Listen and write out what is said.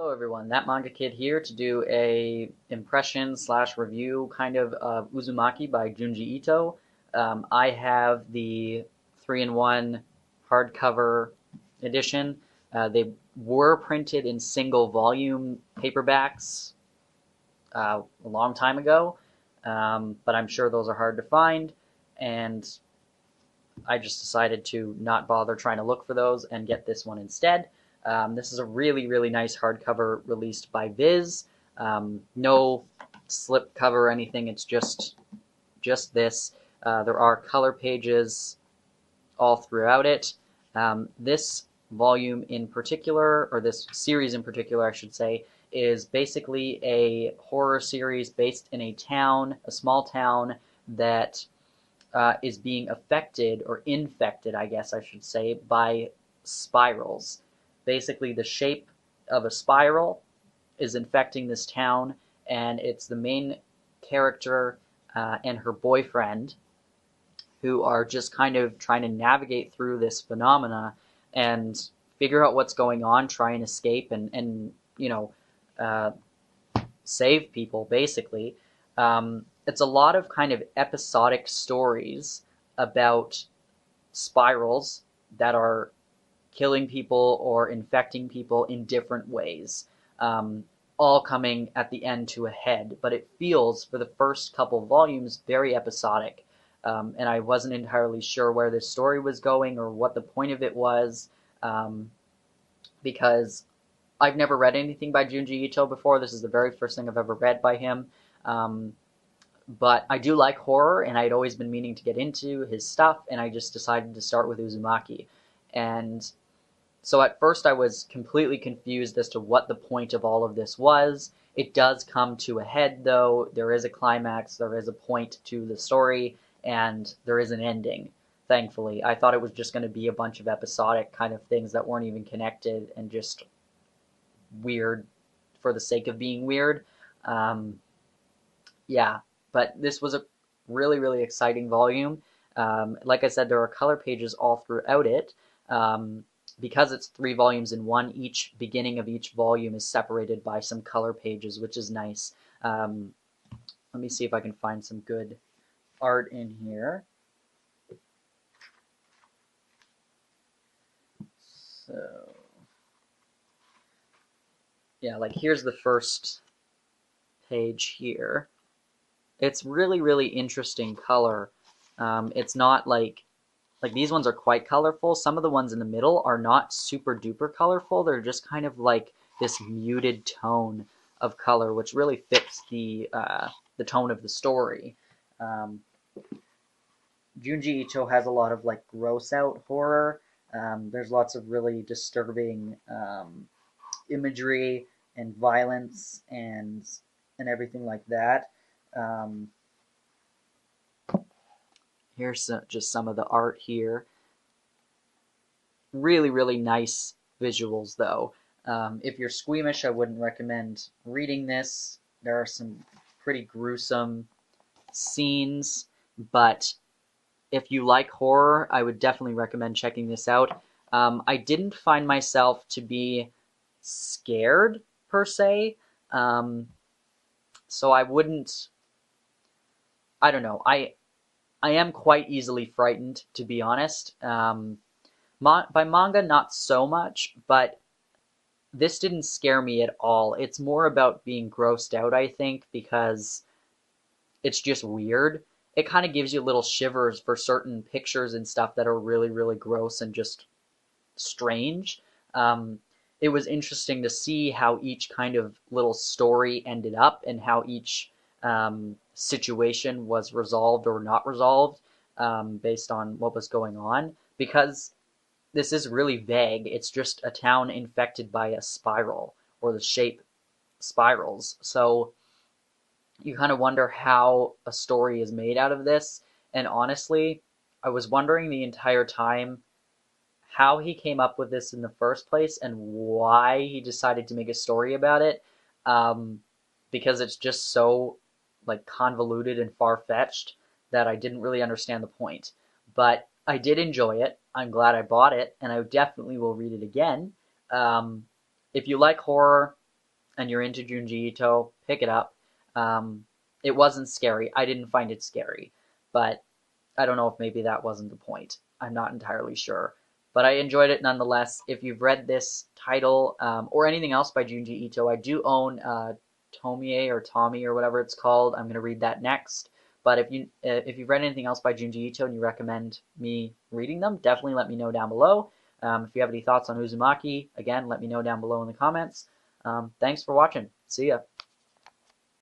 Hello everyone, that Manga Kid here to do a impression slash review kind of Uzumaki by Junji Ito. I have the 3-in-1 hardcover edition. They were printed in single volume paperbacks a long time ago, but I'm sure those are hard to find, and I just decided to not bother trying to look for those and get this one instead. This is a really, really nice hardcover released by Viz. No slip cover or anything. It's just this. There are color pages all throughout it. This volume in particular, or this series in particular, I should say, is basically a horror series based in a town, a small town that is being affected or infected, I guess I should say, by spirals. Basically, the shape of a spiral is infecting this town, and it's the main character and her boyfriend who are just kind of trying to navigate through this phenomena and figure out what's going on, try and escape, and uh, save people, basically. It's a lot of kind of episodic stories about spirals that are killing people or infecting people in different ways, all coming at the end to a head. But it feels, for the first couple volumes, very episodic. And I wasn't entirely sure where this story was going or what the point of it was, because I've never read anything by Junji Ito before. This is the very first thing I've ever read by him. But I do like horror, and I'd always been meaning to get into his stuff, and I just decided to start with Uzumaki. And so at first I was completely confused as to what the point of all of this was. It does come to a head, though. There is a climax, there is a point to the story, and there is an ending, thankfully. I thought it was just going to be a bunch of episodic kind of things that weren't even connected and just weird for the sake of being weird. Yeah, but this was a really, really exciting volume. Like I said, there are color pages all throughout it. Because it's 3 volumes in one, each beginning of each volume is separated by some color pages, which is nice. Let me see if I can find some good art in here. So, yeah, like here's the first page here. It's really, really interesting color. It's not like these ones are quite colorful. Some of the ones in the middle are not super duper colorful. They're just kind of like this muted tone of color, which really fits the tone of the story. Junji Ito has a lot of like gross out horror. There's lots of really disturbing imagery and violence and everything like that. Um, Here's just some of the art here. Really, really nice visuals, though. If you're squeamish, I wouldn't recommend reading this. There are some pretty gruesome scenes, but if you like horror, I would definitely recommend checking this out. I didn't find myself to be scared, per se, so I wouldn't... I don't know. I am quite easily frightened, to be honest. By manga, not so much, but this didn't scare me at all. It's more about being grossed out, I think, because it's just weird. It kind of gives you little shivers for certain pictures and stuff that are really, really gross and just strange. It was interesting to see how each kind of little story ended up and how each situation was resolved or not resolved based on what was going on, because this is really vague. It's just a town infected by a spiral, or the shape spirals. So you kind of wonder how a story is made out of this. And honestly, I was wondering the entire time how he came up with this in the first place and why he decided to make a story about it. Because it's just so like convoluted and far-fetched that I didn't really understand the point. But I did enjoy it. I'm glad I bought it, and I definitely will read it again. If you like horror, and you're into Junji Ito, pick it up. It wasn't scary. I didn't find it scary, but I don't know if maybe that wasn't the point. I'm not entirely sure. But I enjoyed it nonetheless. If you've read this title or anything else by Junji Ito, I do own Tomie or Tommy or whatever it's called. I'm going to read that next. But if you've read anything else by Junji Ito and you recommend me reading them, definitely let me know down below. If you have any thoughts on Uzumaki, again, let me know down below in the comments. Thanks for watching. See ya.